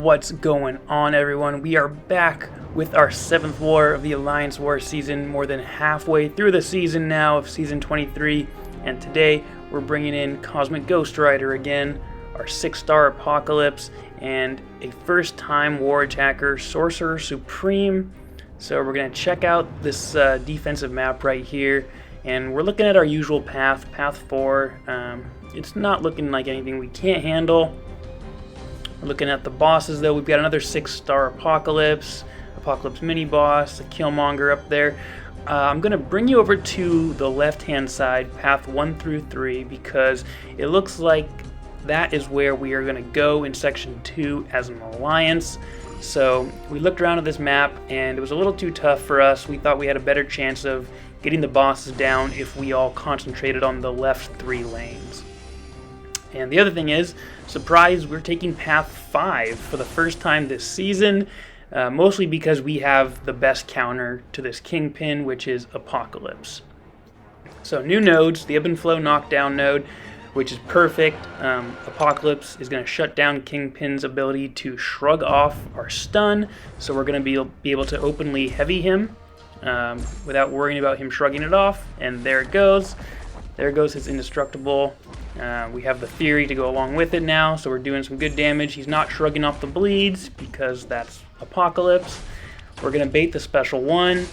What's going on, everyone? We are back with our 7th war of the Alliance War season, more than halfway through the season now of Season 23, and today we're bringing in Cosmic Ghost Rider again, our 6-star Apocalypse, and a first-time war attacker, Sorcerer Supreme. So we're going to check out this defensive map right here, and we're looking at our usual path, Path 4. It's not looking like anything we can't handle. We're looking at the bosses, though. We've got another 6-star Apocalypse mini boss, a Killmonger up there. I'm going to bring you over to the left-hand side, path 1 through 3, because it looks like that is where we are going to go in section 2 as an alliance. So we looked around at this map, and it was a little too tough for us. We thought we had a better chance of getting the bosses down if we all concentrated on the left 3 lanes. And the other thing is, surprise, we're taking path 5 for the first time this season, mostly because we have the best counter to this Kingpin, which is Apocalypse. So new nodes, the Ebb and Flow knockdown node, which is perfect. Apocalypse is going to shut down Kingpin's ability to shrug off our stun, so we're going to be able to openly heavy him without worrying about him shrugging it off, and there it goes. There goes his indestructible. We have the Fury to go along with it now, so we're doing some good damage. He's not shrugging off the bleeds because that's Apocalypse. We're going to bait the special 1.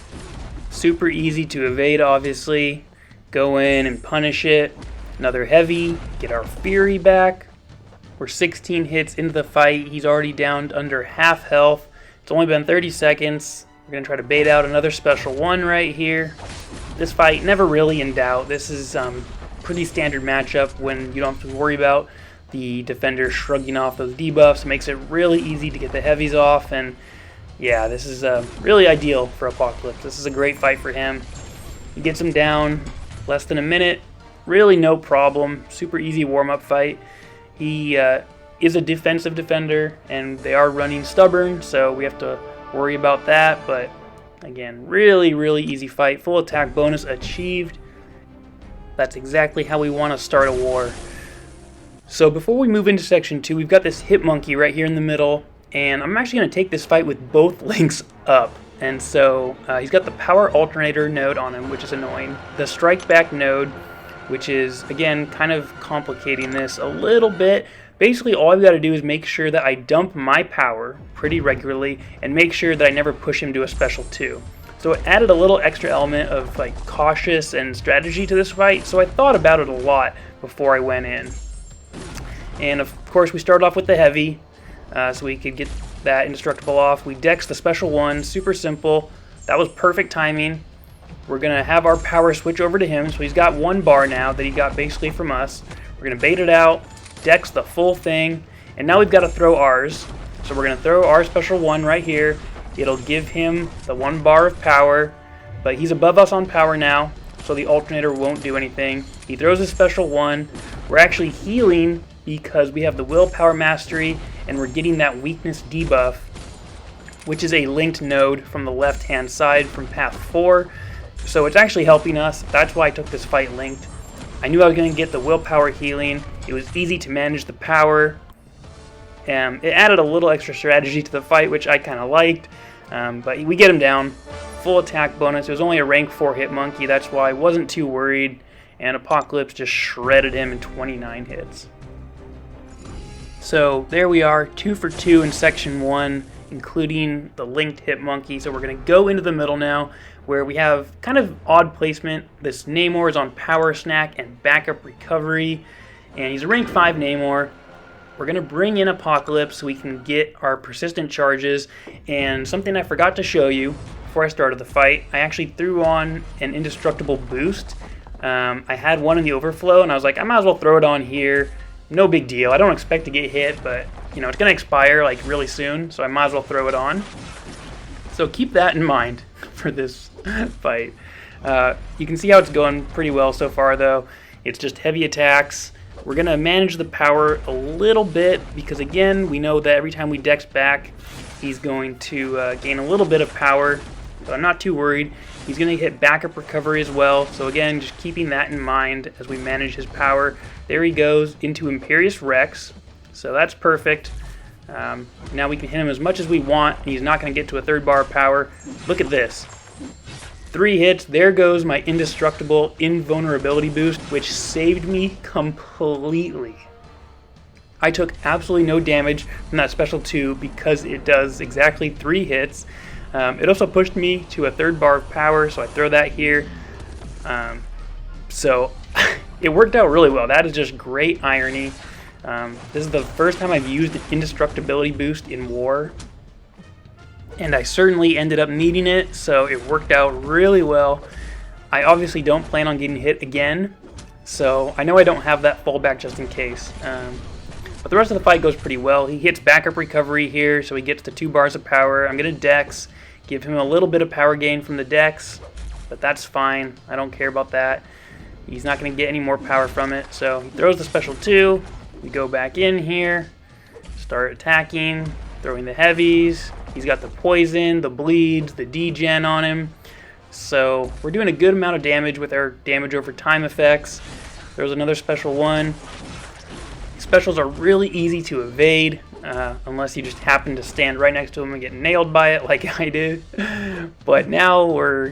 Super easy to evade, obviously. Go in and punish it. Another heavy. Get our Fury back. We're 16 hits into the fight. He's already down under half health. It's only been 30 seconds. We're going to try to bait out another special 1 right here. This fight, never really in doubt. This is pretty standard matchup when you don't have to worry about the defender shrugging off those debuffs. It makes it really easy to get the heavies off, and yeah, this is really ideal for Apocalypse. This is a great fight for him. He gets him down less than a minute. Really no problem. Super easy warm-up fight. He is a defensive defender, and they are running stubborn, so we have to worry about that, but again, really easy fight. Full attack bonus achieved. That's exactly how we want to start a war. So before we move into section 2, we've got this hit monkey right here in the middle, and I'm actually going to take this fight with both links up. And so he's got the power alternator node on him, which is annoying. The strike back node, which is, again, kind of complicating this a little bit. Basically, all I've got to do is make sure that I dump my power pretty regularly and make sure that I never push him to a special 2. So it added a little extra element of like cautious and strategy to this fight, so I thought about it a lot before I went in. And of course we started off with the heavy, so we could get that indestructible off. We dex the special 1, super simple. That was perfect timing. We're going to have our power switch over to him, so he's got 1 bar now that he got basically from us. We're going to bait it out, dex the full thing, and now we've got to throw ours. So we're going to throw our special 1 right here. It'll give him the 1 bar of power, but he's above us on power now, so the alternator won't do anything. He throws his special 1. We're actually healing because we have the willpower mastery, and we're getting that weakness debuff, which is a linked node from the left-hand side from path 4. So it's actually helping us. That's why I took this fight linked. I knew I was going to get the willpower healing. It was easy to manage the power. It added a little extra strategy to the fight, which I kind of liked. But we get him down. Full attack bonus. It was only a rank 4 hit monkey. That's why I wasn't too worried. And Apocalypse just shredded him in 29 hits. So there we are, 2 for 2 in section 1, including the linked hit monkey. So we're going to go into the middle now, where we have kind of odd placement. This Namor is on power snack and backup recovery, and he's a rank 5 Namor. We're going to bring in Apocalypse so we can get our persistent charges, and something I forgot to show you before I started the fight, I actually threw on an indestructible boost. I had one in the overflow, and I was like, I might as well throw it on here. No big deal. I don't expect to get hit, but you know, it's going to expire like really soon, so I might as well throw it on. So keep that in mind for this fight. You can see how it's going pretty well so far, though. It's just heavy attacks. We're going to manage the power a little bit because, again, we know that every time we dex back, he's going to gain a little bit of power, but I'm not too worried. He's going to hit backup recovery as well, so again, just keeping that in mind as we manage his power. There he goes into Imperious Rex, so that's perfect. Now we can hit him as much as we want. He's not going to get to a third bar of power. Look at this. 3 hits. There goes my indestructible invulnerability boost, which saved me completely. I took absolutely no damage from that special 2 because it does exactly 3 hits. It also pushed me to a third bar of power, so I throw that here. So it worked out really well. That is just great irony. This is the first time I've used an indestructibility boost in war, and I certainly ended up needing it, so it worked out really well. I obviously don't plan on getting hit again, so I know I don't have that fallback just in case. But the rest of the fight goes pretty well. He hits backup recovery here, so he gets to 2 bars of power. I'm going to dex, give him a little bit of power gain from the dex, but that's fine. I don't care about that. He's not going to get any more power from it, so he throws the special 2. We go back in here, start attacking, throwing the heavies. He's got the poison, the bleeds, the degen on him. So we're doing a good amount of damage with our damage over time effects. There's another special 1. Specials are really easy to evade, unless you just happen to stand right next to him and get nailed by it like I did. But now we're,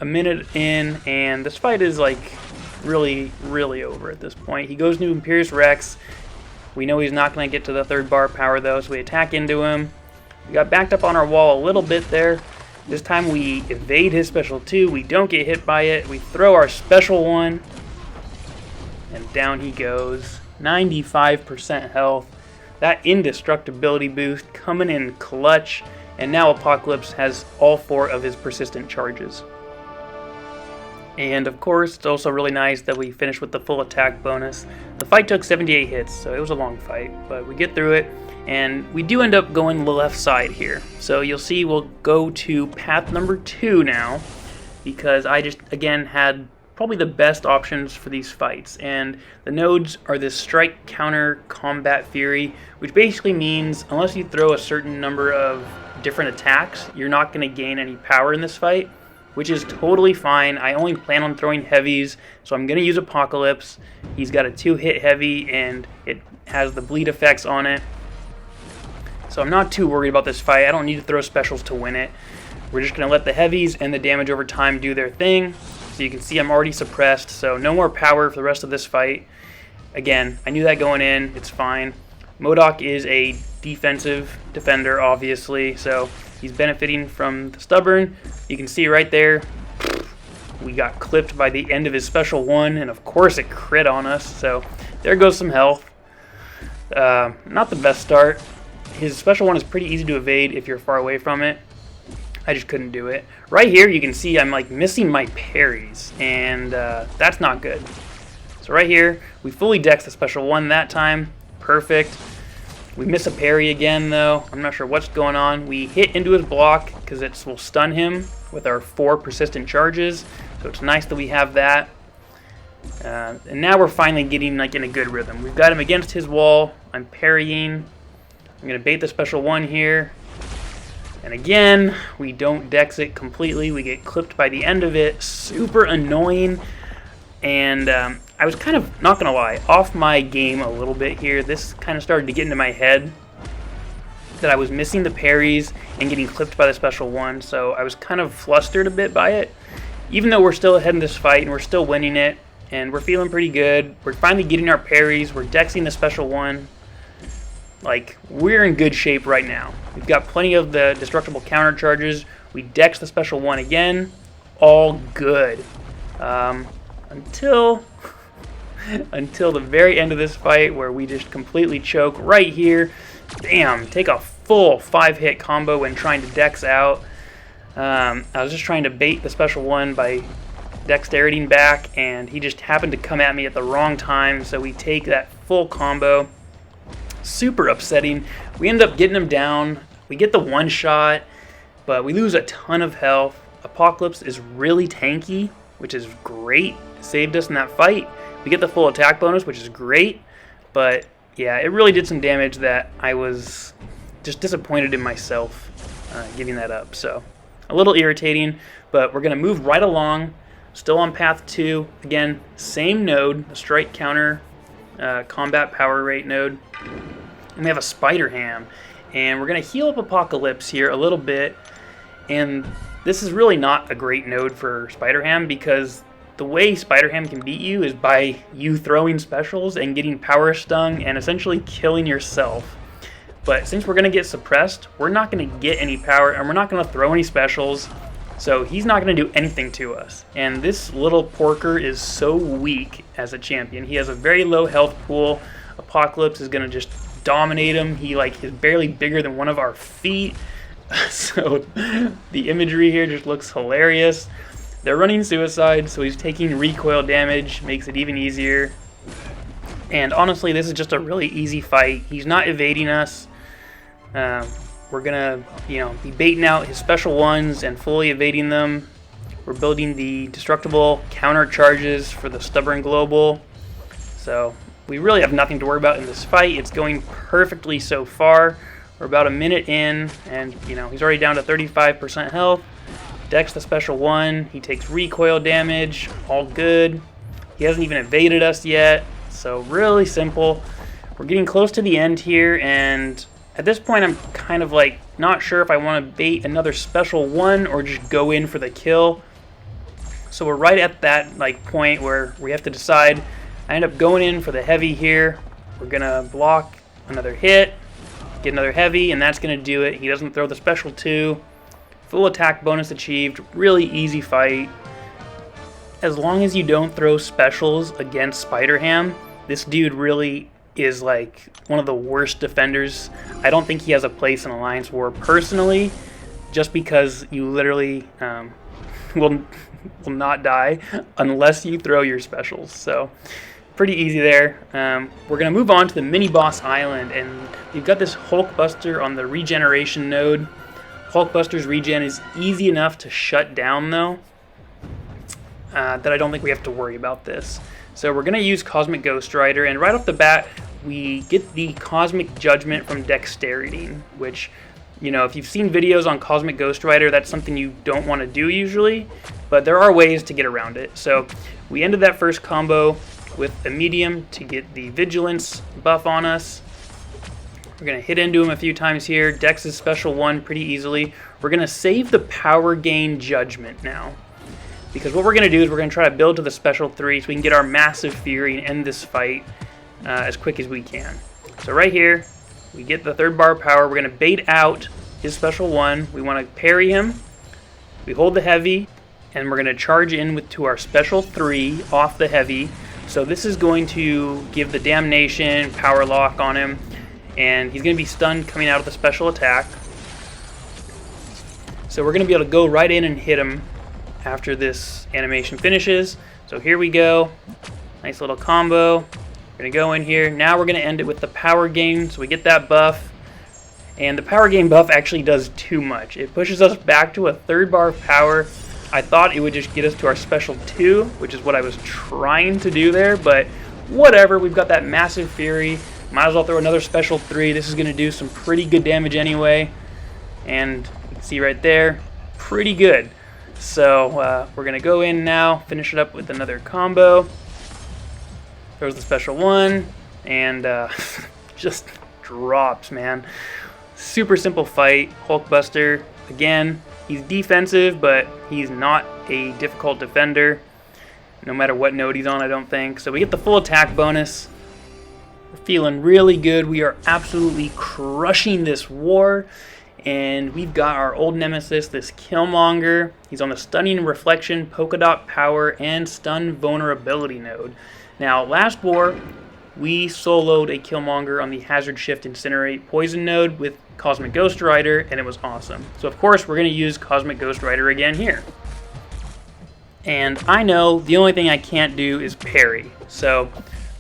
a minute in, and this fight is like really over at this point. He goes to Imperious Rex. We know he's not going to get to the third bar power though, so we attack into him. We got backed up on our wall a little bit there. This time we evade his special 2. We don't get hit by it. We throw our special 1, and down he goes. 95% health. That indestructibility boost coming in clutch, and now Apocalypse has all 4 of his persistent charges. And of course, it's also really nice that we finished with the full attack bonus. The fight took 78 hits, so it was a long fight, but we get through it, and we do end up going the left side here. So you'll see we'll go to path number 2 now, because I just, again, had probably the best options for these fights, and the nodes are this strike counter combat fury, which basically means unless you throw a certain number of different attacks, you're not going to gain any power in this fight, which is totally fine. I only plan on throwing heavies, so I'm going to use Apocalypse. He's got a 2-hit heavy, and it has the bleed effects on it, so I'm not too worried about this fight. I don't need to throw specials to win it. We're just going to let the heavies and the damage over time do their thing. So you can see I'm already suppressed, so no more power for the rest of this fight. Again, I knew that going in, it's fine. MODOK is a defensive defender, obviously, so he's benefiting from the stubborn. You can see right there, we got clipped by the end of his special 1, and of course it crit on us, so there goes some health. Not the best start. His special 1 is pretty easy to evade if you're far away from it. I just couldn't do it. Right here you can see I'm like missing my parries, and that's not good. So right here we fully dex the special 1 that time. Perfect. We miss a parry again though. I'm not sure what's going on. We hit into his block because it will stun him with our 4 persistent charges, so it's nice that we have that. And now we're finally getting like in a good rhythm. We've got him against his wall. I'm parrying. I'm going to bait the special 1 here. And again, we don't dex it completely. We get clipped by the end of it. Super annoying. And I was kind of, not going to lie, off my game a little bit here. This kind of started to get into my head that I was missing the parries and getting clipped by the special 1. So I was kind of flustered a bit by it. Even though we're still ahead in this fight and we're still winning it. And we're feeling pretty good. We're finally getting our parries. We're dexing the special 1. Like, we're in good shape right now. We've got plenty of the destructible counter charges. We dex the special 1 again. All good. Until the very end of this fight where we just completely choke right here. Damn, take a full 5-hit combo when trying to dex out. I was just trying to bait the special 1 by dexteritying back, and he just happened to come at me at the wrong time, so we take that full combo. Super upsetting. We end up getting him down. We get the 1-shot, but we lose a ton of health. Apocalypse is really tanky, which is great. Saved us in that fight. We get the full attack bonus, which is great, but yeah, it really did some damage that I was just disappointed in myself giving that up. So a little irritating, but we're going to move right along. Still on path 2. Again, same node, the strike counter combat power rate node. And we have a Spider-Ham. And we're going to heal up Apocalypse here a little bit. And this is really not a great node for Spider-Ham, because the way Spider-Ham can beat you is by you throwing specials and getting power stung and essentially killing yourself. But since we're going to get suppressed, we're not going to get any power and we're not going to throw any specials. So he's not going to do anything to us. And this little porker is so weak as a champion. He has a very low health pool. Apocalypse is going to just dominate him. He is barely bigger than one of our feet. So the imagery here just looks hilarious. They're running suicide, so he's taking recoil damage, makes it even easier. And honestly, this is just a really easy fight. He's not evading us. We're gonna, be baiting out his special ones and fully evading them. We're building the destructible counter charges for the stubborn global. So we really have nothing to worry about in this fight. It's going perfectly so far. We're about a minute in, and he's already down to 35% health. Dex the special one. He takes recoil damage. All good. He hasn't even evaded us yet. So really simple. We're getting close to the end here, and at this point I'm kind of not sure if I want to bait another special one or just go in for the kill. So we're right at that point where we have to decide. I end up going in for the heavy here. We're gonna block another hit, get another heavy, and that's gonna do it. He doesn't throw the special 2. Full attack bonus achieved. Really easy fight. As long as you don't throw specials against Spider-Ham, this dude really is one of the worst defenders. I don't think he has a place in Alliance War personally, just because you literally will not die unless you throw your specials. So pretty easy there. We're going to move on to the mini boss island, and you've got this Hulkbuster on the regeneration node. Hulkbuster's regen is easy enough to shut down though, that I don't think we have to worry about this. So we're going to use Cosmic Ghost Rider, and right off the bat we get the Cosmic Judgment from Dexterity, which, if you've seen videos on Cosmic Ghost Rider, that's something you don't want to do usually, but there are ways to get around it. So we ended that first combo with a medium to get the Vigilance buff on us. We're going to hit into him a few times here. Dex's special one pretty easily. We're going to save the power gain Judgment now, because what we're going to do is we're going to try to build to the special 3 so we can get our massive Fury and end this fight as quick as we can. So right here, we get the 3rd bar of power. We're going to bait out his special 1. We want to parry him. We hold the heavy, and we're going to charge in to our special 3 off the heavy. So this is going to give the Damnation, power lock on him, and he's going to be stunned coming out of the special attack. So we're going to be able to go right in and hit him after this animation finishes. So here we go. Nice little combo. We're going to go in here. Now we're going to end it with the power gain, so we get that buff. And the power gain buff actually does too much. It pushes us back to a 3rd bar of power. I thought it would just get us to our special 2, which is what I was trying to do there, but whatever. We've got that massive Fury. Might as well throw another special 3. This is going to do some pretty good damage anyway. And you can see right there, pretty good. So we're going to go in now, finish it up with another combo. Throws the special 1, and just drops, man. Super simple fight. Hulkbuster, again, he's defensive, but he's not a difficult defender, no matter what node he's on, I don't think. So we get the full attack bonus. We're feeling really good. We are absolutely crushing this war. And we've got our old nemesis, this Killmonger. He's on the Stunning Reflection, Polka Dot Power, and Stun Vulnerability node. Now, last war, we soloed a Killmonger on the Hazard Shift Incinerate Poison node with Cosmic Ghost Rider, and it was awesome. So, of course, we're going to use Cosmic Ghost Rider again here. And I know the only thing I can't do is parry. So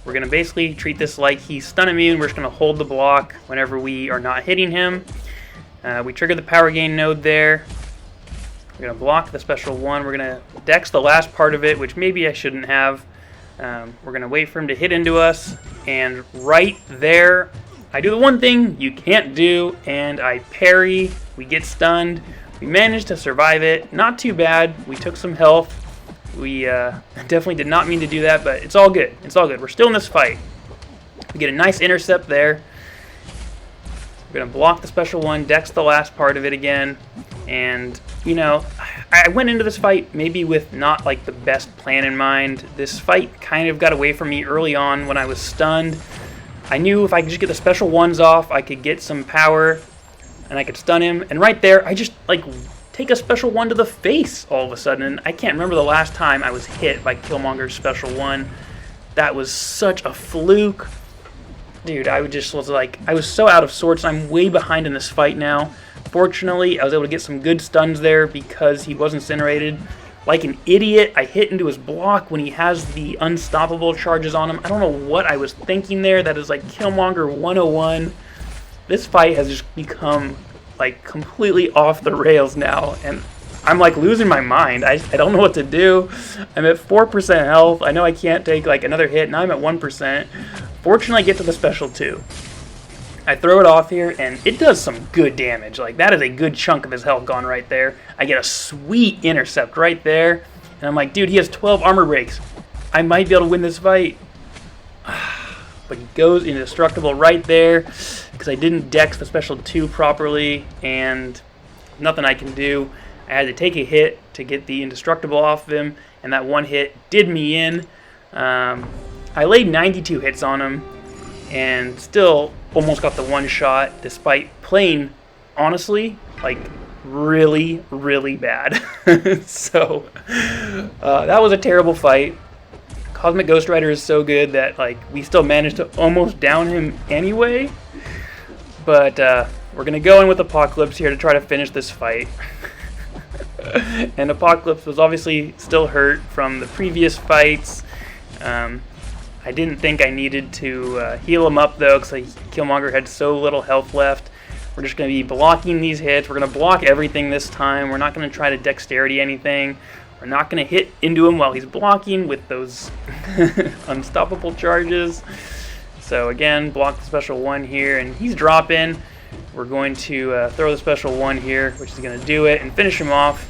we're going to basically treat this like he's stun immune. We're just going to hold the block whenever we are not hitting him. We trigger the power gain node there. We're going to block the special 1. We're going to dex the last part of it, which maybe I shouldn't have. We're going to wait for him to hit into us. And right there, I do the one thing you can't do, and I parry. We get stunned. We managed to survive it. Not too bad. We took some health. We definitely did not mean to do that, but it's all good. It's all good. We're still in this fight. We get a nice intercept there. We're going to block the special one, dex the last part of it again, and, you know, I went into this fight maybe with not, like, the best plan in mind. This fight kind of got away from me early on when I was stunned. I knew if I could just get the special ones off, I could get some power, and I could stun him, and right there, I just, like, take a special one to the face all of a sudden, and I can't remember the last time I was hit by Killmonger's special one. That was such a fluke. Dude, I was so out of sorts. I'm way behind in this fight now. Fortunately, I was able to get some good stuns there because he was incinerated. Like an idiot, I hit into his block when he has the unstoppable charges on him. I don't know what I was thinking there. That is like Killmonger 101. This fight has just become like completely off the rails now, and I'm like losing my mind. I don't know what to do. I'm at 4% health. I know I can't take like another hit. Now I'm at 1%. Fortunately, I get to the special 2. I throw it off here, and it does some good damage. Like, that is a good chunk of his health gone right there. I get a sweet intercept right there, and I'm like, dude, he has 12 armor breaks. I might be able to win this fight. But he goes indestructible right there because I didn't dex the special 2 properly, and nothing I can do. I had to take a hit to get the indestructible off of him, and that one hit did me in. I laid 92 hits on him and still almost got the one shot despite playing, honestly, like really, really bad. So that was a terrible fight. Cosmic Ghost Rider is so good that like we still managed to almost down him anyway. But we're going to go in with Apocalypse here to try to finish this fight. And Apocalypse was obviously still hurt from the previous fights. I didn't think I needed to heal him up, though, because Killmonger had so little health left. We're just going to be blocking these hits. We're going to block everything this time. We're not going to try to dexterity anything. We're not going to hit into him while he's blocking with those unstoppable charges. So, again, block the special 1 here, and he's dropping. We're going to throw the special 1 here, which is going to do it, and finish him off.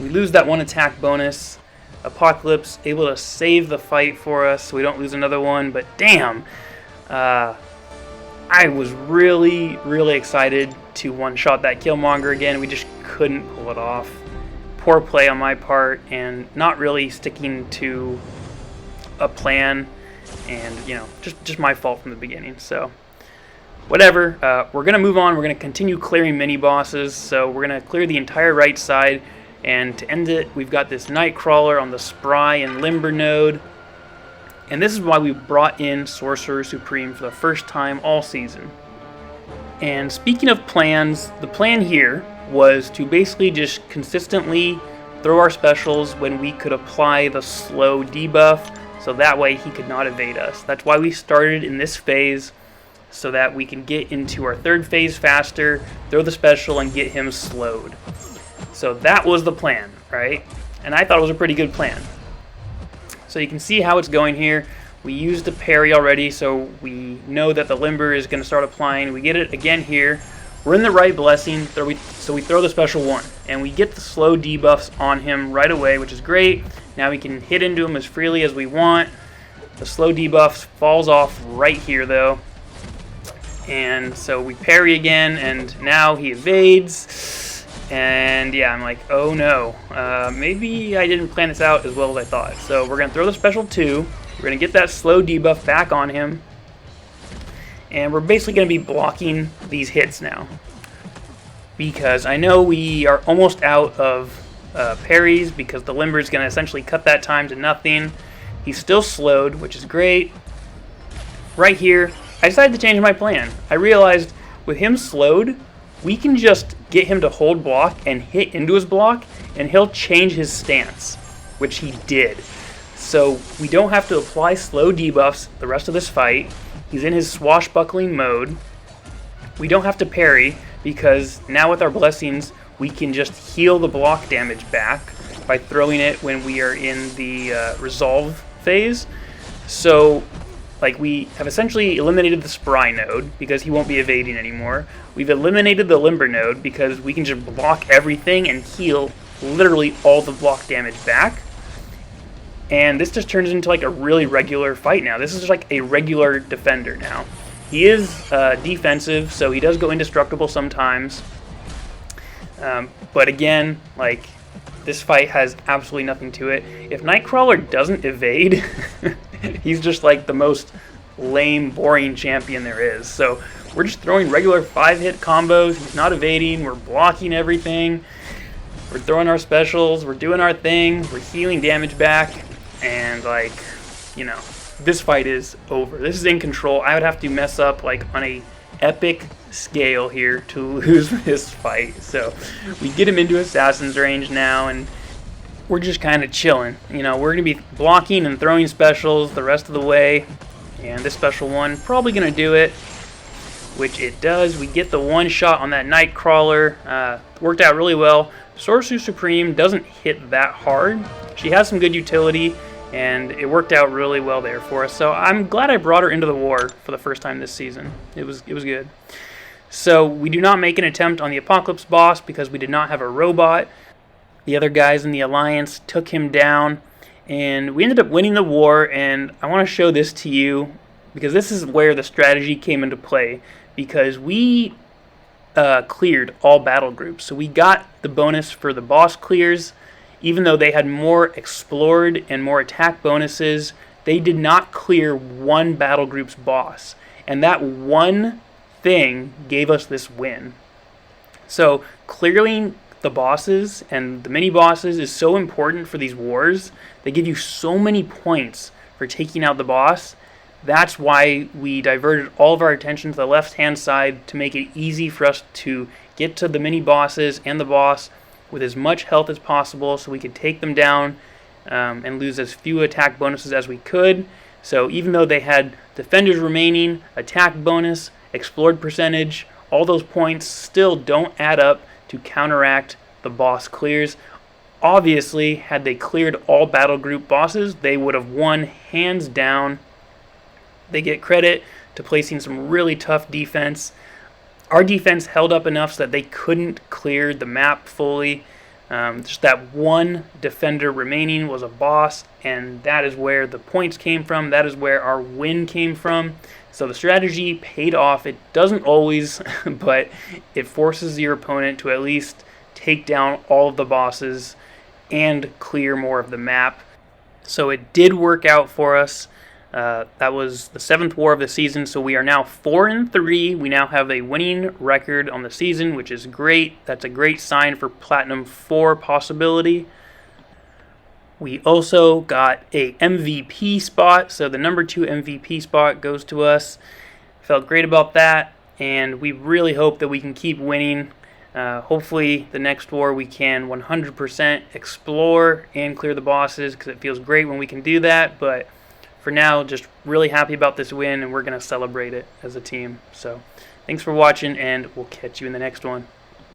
We lose that 1 attack bonus. Apocalypse able to save the fight for us so we don't lose another one, but damn, I was really, really excited to one-shot that Killmonger again. We just couldn't pull it off. Poor play on my part and not really sticking to a plan, and you know, just my fault from the beginning. So whatever, we're gonna move on. We're gonna continue clearing mini bosses, so we're gonna clear the entire right side. And to end it, we've got this Nightcrawler on the Spry and Limber node. And this is why we brought in Sorcerer Supreme for the first time all season. And speaking of plans, the plan here was to basically just consistently throw our specials when we could apply the slow debuff, so that way he could not evade us. That's why we started in this phase, so that we can get into our third phase faster, throw the special, and get him slowed. So that was the plan, right? And I thought it was a pretty good plan. So you can see how it's going here. We used the parry already, so we know that the Limber is going to start applying. We get it again here. We're in the right blessing, so we throw the special 1. And we get the slow debuffs on him right away, which is great. Now we can hit into him as freely as we want. The slow debuffs falls off right here, though. And so we parry again, and now he evades. And yeah, I'm like, oh no, maybe I didn't plan this out as well as I thought. So we're going to throw the special 2. We're going to get that slow debuff back on him. And we're basically going to be blocking these hits now. Because I know we are almost out of parries because the Limber is going to essentially cut that time to nothing. He's still slowed, which is great. Right here, I decided to change my plan. I realized with him slowed, we can just get him to hold block and hit into his block, and he'll change his stance, which he did. So we don't have to apply slow debuffs the rest of this fight. He's in his swashbuckling mode. We don't have to parry, because now with our blessings, we can just heal the block damage back by throwing it when we are in the resolve phase. So like, we have essentially eliminated the Spry node because he won't be evading anymore. We've eliminated the Limber node because we can just block everything and heal literally all the block damage back. And this just turns into like a really regular fight now. This is just like a regular defender now. He is defensive, so he does go indestructible sometimes. But again, like, this fight has absolutely nothing to it. If Nightcrawler doesn't evade, he's just like the most lame, boring champion there is. So we're just throwing regular 5-hit combos. He's not evading. We're blocking everything. We're throwing our specials. We're doing our thing. We're healing damage back. And, like, you know, this fight is over. This is in control. I would have to mess up, like, on a epic scale here to lose this fight. So we get him into Assassin's range now, and we're just kind of chilling. You know, we're going to be blocking and throwing specials the rest of the way. And this special one probably going to do it, which it does. We get the one shot on that Nightcrawler. Worked out really well. Sorcerer Supreme doesn't hit that hard. She has some good utility, and it worked out really well there for us. So I'm glad I brought her into the war for the first time this season. It was good. So we do not make an attempt on the Apocalypse boss because we did not have a robot. The other guys in the Alliance took him down, and we ended up winning the war. And I want to show this to you because this is where the strategy came into play, because we cleared all battle groups. So we got the bonus for the boss clears. Even though they had more explored and more attack bonuses, they did not clear one battle group's boss. And that one thing gave us this win. So clearing the bosses and the mini bosses is so important for these wars. They give you so many points for taking out the boss. That's why we diverted all of our attention to the left-hand side to make it easy for us to get to the mini bosses and the boss with as much health as possible, so we could take them down and lose as few attack bonuses as we could. So even though they had defenders remaining, attack bonus, explored percentage, all those points still don't add up to counteract the boss clears. Obviously, had they cleared all battle group bosses, they would have won hands down. They get credit to placing some really tough defense. Our defense held up enough so that they couldn't clear the map fully. Just that one defender remaining was a boss, and that is where the points came from. That is where our win came from. So the strategy paid off. It doesn't always, but it forces your opponent to at least take down all of the bosses and clear more of the map. So it did work out for us. That was the 7th war of the season, so we are now 4-3. We now have a winning record on the season, which is great. That's a great sign for Platinum 4 possibility. We also got a MVP spot, so the number 2 MVP spot goes to us. Felt great about that, and we really hope that we can keep winning. Hopefully the next war we can 100% explore and clear the bosses, because it feels great when we can do that, but for now, just really happy about this win, and we're going to celebrate it as a team. So thanks for watching, and we'll catch you in the next one.